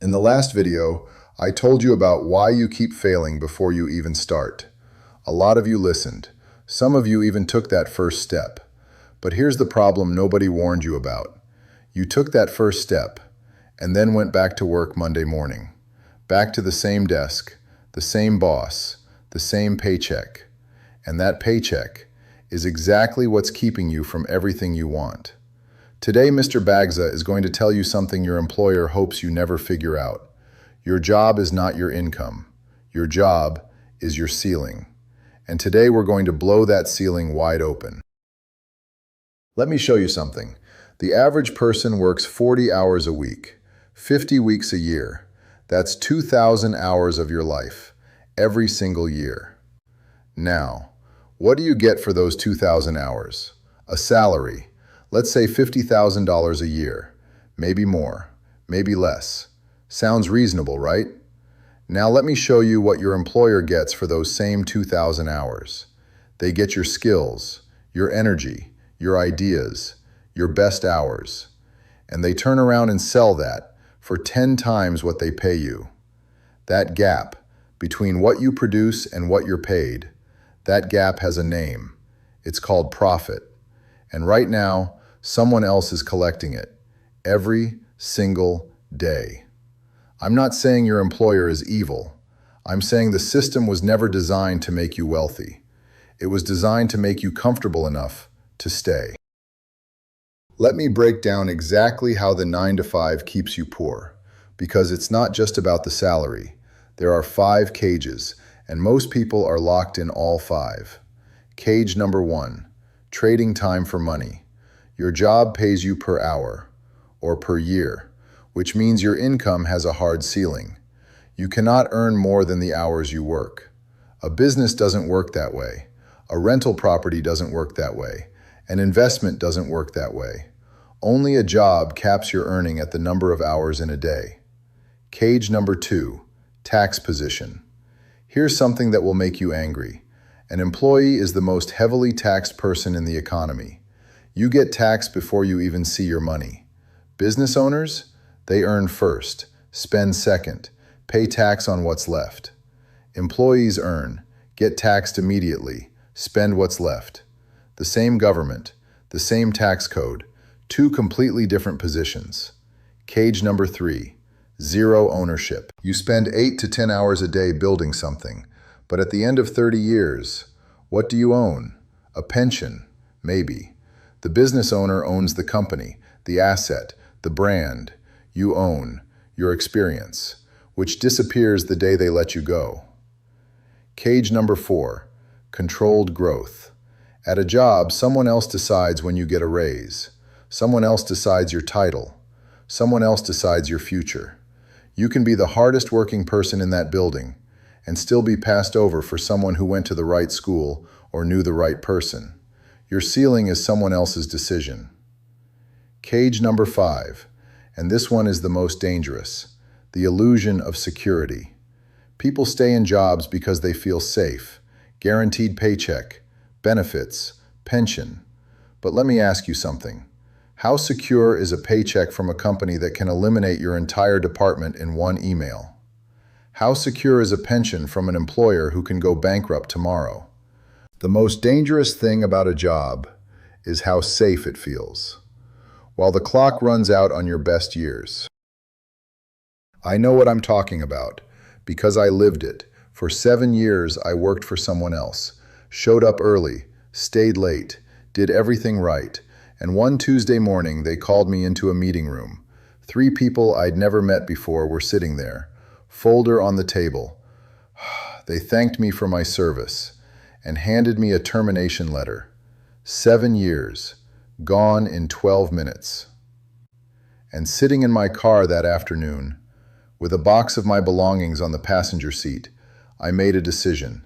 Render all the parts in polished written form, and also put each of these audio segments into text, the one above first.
In the last video, I told you about why you keep failing before you even start. A lot of you listened. Some of you even took that first step. But here's the problem nobody warned you about. You took that first step and then went back to work Monday morning. Back to the same desk, the same boss, the same paycheck. And that paycheck is exactly what's keeping you from everything you want. Today, Mr. Bagza is going to tell you something your employer hopes you never figure out. Your job is not your income. Your job is your ceiling. And today we're going to blow that ceiling wide open. Let me show you something. The average person works 40 hours a week, 50 weeks a year. That's 2,000 hours of your life, every single year. Now, what do you get for those 2,000 hours? A salary. Let's say $50,000 a year. Maybe more, maybe less. Sounds reasonable, right? Now let me show you what your employer gets for those same 2,000 hours. They get your skills, your energy, your ideas, your best hours. And they turn around and sell that for 10 times what they pay you. That gap between what you produce and what you're paid, that gap has a name. It's called profit. And right now, someone else is collecting it every single day. I'm not saying your employer is evil. I'm saying the system was never designed to make you wealthy. It was designed to make you comfortable enough to stay. Let me break down exactly how the 9 to 5 keeps you poor, because it's not just about the salary. There are 5 cages, and most people are locked in all 5. Cage number 1, trading time for money. Your job pays you per hour or per year, which means your income has a hard ceiling. You cannot earn more than the hours you work. A business doesn't work that way. A rental property doesn't work that way. An investment doesn't work that way. Only a job caps your earning at the number of hours in a day. Cage number 2, tax position. Here's something that will make you angry. An employee is the most heavily taxed person in the economy. You get taxed before you even see your money. Business owners, they earn first, spend second, pay tax on what's left. Employees earn, get taxed immediately, spend what's left. The same government, the same tax code, 2 completely different positions. Cage number 3, zero ownership. You spend 8 to 10 hours a day building something, but at the end of 30 years, what do you own? A pension, maybe. The business owner owns the company, the asset, the brand. You own your experience, which disappears the day they let you go. Cage number 4, controlled growth. At a job, someone else decides when you get a raise. Someone else decides your title. Someone else decides your future. You can be the hardest working person in that building and still be passed over for someone who went to the right school or knew the right person. Your ceiling is someone else's decision. Cage number 5, and this one is the most dangerous, the illusion of security. People stay in jobs because they feel safe, guaranteed paycheck, benefits, pension. But let me ask you something. How secure is a paycheck from a company that can eliminate your entire department in one email? How secure is a pension from an employer who can go bankrupt tomorrow? The most dangerous thing about a job is how safe it feels, while the clock runs out on your best years. I know what I'm talking about, because I lived it. For 7 years, I worked for someone else, showed up early, stayed late, did everything right, and one Tuesday morning they called me into a meeting room. 3 people I'd never met before were sitting there, folder on the table. They thanked me for my service and handed me a termination letter. 7 years, gone in 12 minutes. And sitting in my car that afternoon, with a box of my belongings on the passenger seat, I made a decision.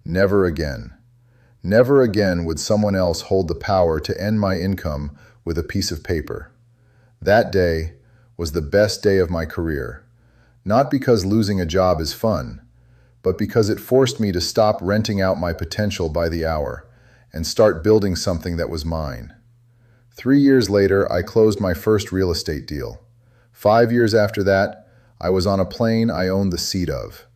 Never again. Never again would someone else hold the power to end my income with a piece of paper. That day was the best day of my career. Not because losing a job is fun, but because it forced me to stop renting out my potential by the hour and start building something that was mine. 3 years later, I closed my first real estate deal. 5 years after that, I was on a plane I owned the seat of.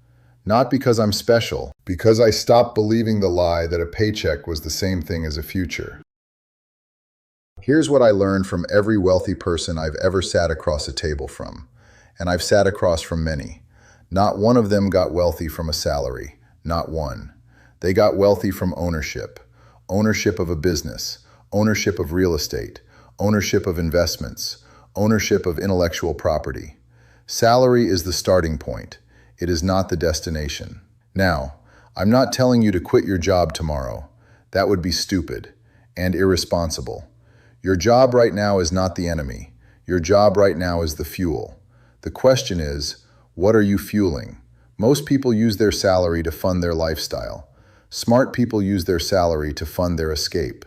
Not because I'm special, because I stopped believing the lie that a paycheck was the same thing as a future. Here's what I learned from every wealthy person I've ever sat across a table from. And I've sat across from many. Not one of them got wealthy from a salary. Not one. They got wealthy from ownership. Ownership of a business. Ownership of real estate. Ownership of investments. Ownership of intellectual property. Salary is the starting point. It is not the destination. Now, I'm not telling you to quit your job tomorrow. That would be stupid and irresponsible. Your job right now is not the enemy. Your job right now is the fuel. The question is, what are you fueling? Most people use their salary to fund their lifestyle. Smart people use their salary to fund their escape.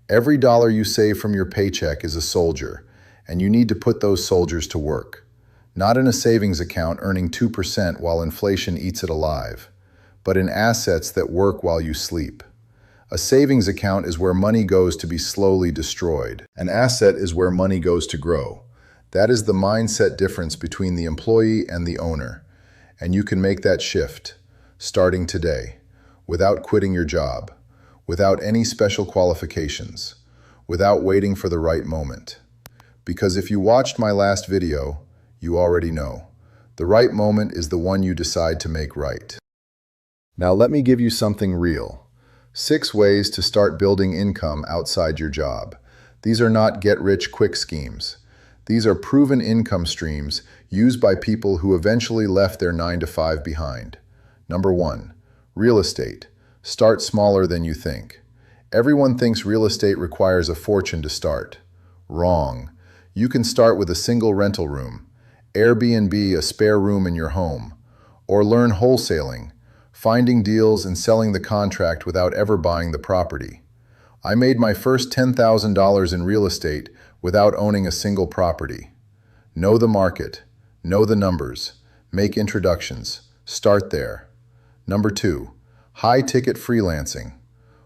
Every dollar you save from your paycheck is a soldier, and you need to put those soldiers to work. Not in a savings account earning 2% while inflation eats it alive, but in assets that work while you sleep. A savings account is where money goes to be slowly destroyed. An asset is where money goes to grow. That is the mindset difference between the employee and the owner. And you can make that shift, starting today, without quitting your job, without any special qualifications, without waiting for the right moment. Because if you watched my last video, you already know. The right moment is the one you decide to make right. Now let me give you something real. 6 ways to start building income outside your job. These are not get-rich-quick schemes. These are proven income streams used by people who eventually left their 9-to-5 behind. Number 1, real estate. Start smaller than you think. Everyone thinks real estate requires a fortune to start. Wrong. You can start with a single rental room, Airbnb a spare room in your home, or learn wholesaling, finding deals and selling the contract without ever buying the property. I made my first $10,000 in real estate without owning a single property. Know the market, know the numbers, make introductions, start there. Number 2, high-ticket freelancing.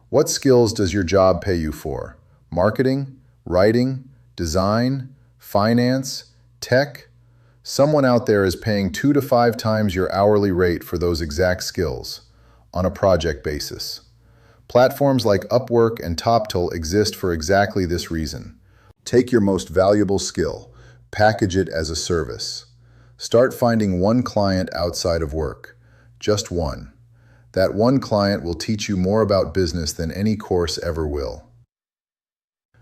What skills does your job pay you for? Marketing, writing, design, finance, tech? Someone out there is paying 2 to 5 times your hourly rate for those exact skills, on a project basis. Platforms like Upwork and TopTool exist for exactly this reason. Take your most valuable skill, package it as a service. Start finding one client outside of work, just one. That one client will teach you more about business than any course ever will.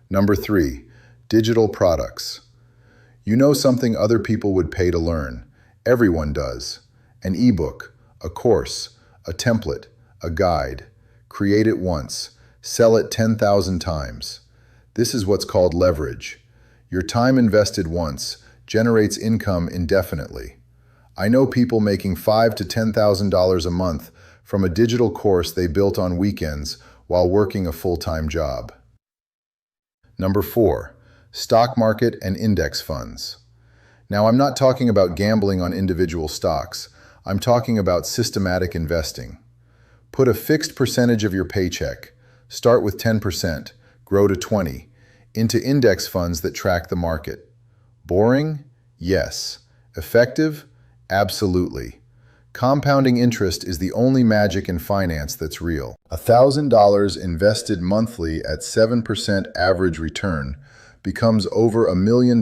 Number 3, digital products. You know something other people would pay to learn. Everyone does. An ebook, a course, a template, a guide. Create it once. Sell it 10,000 times. This is what's called leverage. Your time invested once generates income indefinitely. I know people making $5,000 to $10,000 a month from a digital course they built on weekends while working a full-time job. Number 4, stock market and index funds. Now, I'm not talking about gambling on individual stocks. I'm talking about systematic investing. Put a fixed percentage of your paycheck, start with 10%, grow to 20%, into index funds that track the market. Boring? Yes. Effective? Absolutely. Compounding interest is the only magic in finance that's real. $1,000 invested monthly at 7% average return becomes over $1 million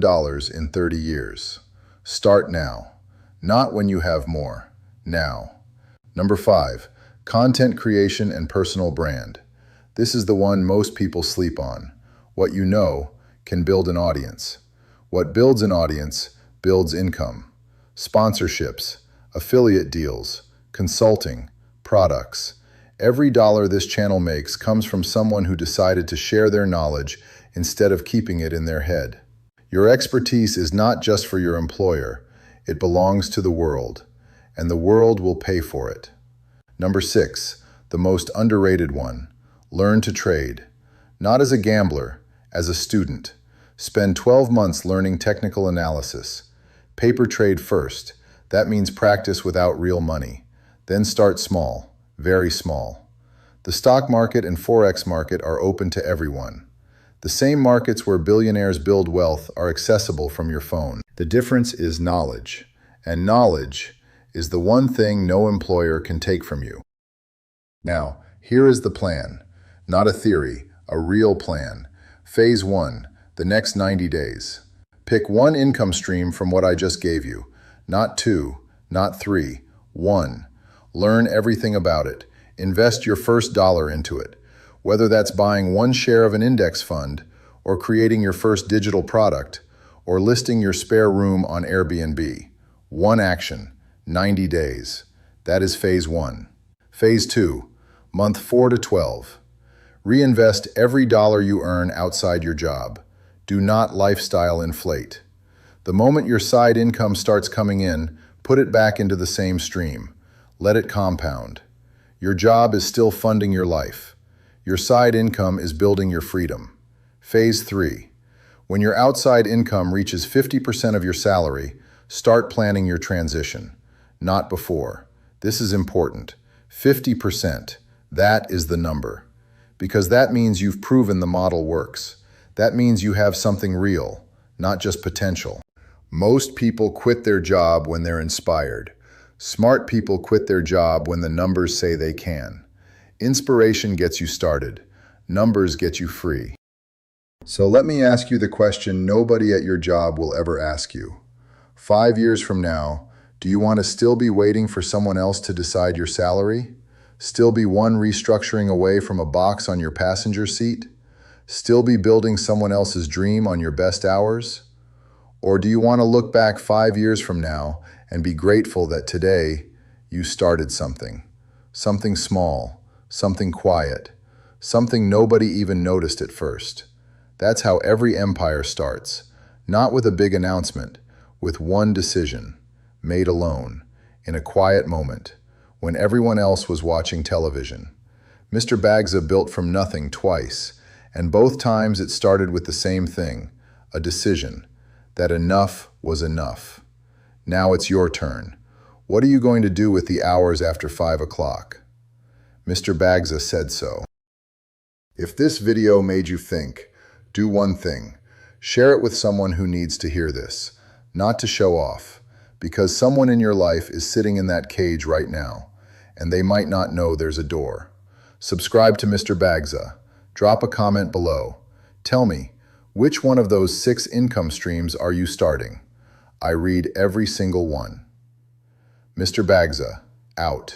in 30 years. Start now. Not when you have more. Now. Number 5, content creation and personal brand. This is the one most people sleep on. What you know can build an audience. What builds an audience builds income. Sponsorships, affiliate deals, consulting, products. Every dollar this channel makes comes from someone who decided to share their knowledge instead of keeping it in their head. Your expertise is not just for your employer. It belongs to the world, and the world will pay for it. Number 6, the most underrated one. Learn to trade. Not as a gambler, as a student. Spend 12 months learning technical analysis. Paper trade first. That means practice without real money. Then start small, very small. The stock market and Forex market are open to everyone. The same markets where billionaires build wealth are accessible from your phone. The difference is knowledge. And knowledge is the one thing no employer can take from you. Now, here is the plan. Not a theory, a real plan. Phase 1, the next 90 days. Pick one income stream from what I just gave you. Not two, not three, one. Learn everything about it. Invest your first dollar into it. Whether that's buying one share of an index fund, or creating your first digital product, or listing your spare room on Airbnb. One action, 90 days. That is phase 1. Phase 2, month 4 to 12. Reinvest every dollar you earn outside your job. Do not lifestyle inflate. The moment your side income starts coming in, put it back into the same stream. Let it compound. Your job is still funding your life. Your side income is building your freedom. Phase 3. When your outside income reaches 50% of your salary, start planning your transition. Not before. This is important. 50%. That is the number. Because that means you've proven the model works. That means you have something real, not just potential. Most people quit their job when they're inspired. Smart people quit their job when the numbers say they can. Inspiration gets you started. Numbers get you free. So let me ask you the question nobody at your job will ever ask you. 5 years from now, do you want to still be waiting for someone else to decide your salary? Still be one restructuring away from a box on your passenger seat? Still be building someone else's dream on your best hours? Or do you want to look back 5 years from now and be grateful that today you started something? Something small, something quiet, something nobody even noticed at first. That's how every empire starts, not with a big announcement, with one decision, made alone, in a quiet moment, when everyone else was watching television. Mr. Bagza built from nothing twice, and both times it started with the same thing, a decision, that enough was enough. Now it's your turn. What are you going to do with the hours after 5 o'clock? Mr. Bagza said so. If this video made you think, do one thing. Share it with someone who needs to hear this, not to show off, because someone in your life is sitting in that cage right now, and they might not know there's a door. Subscribe to Mr. Bagza. Drop a comment below. Tell me, which one of those 6 income streams are you starting? I read every single one. Mr. Bagza, out.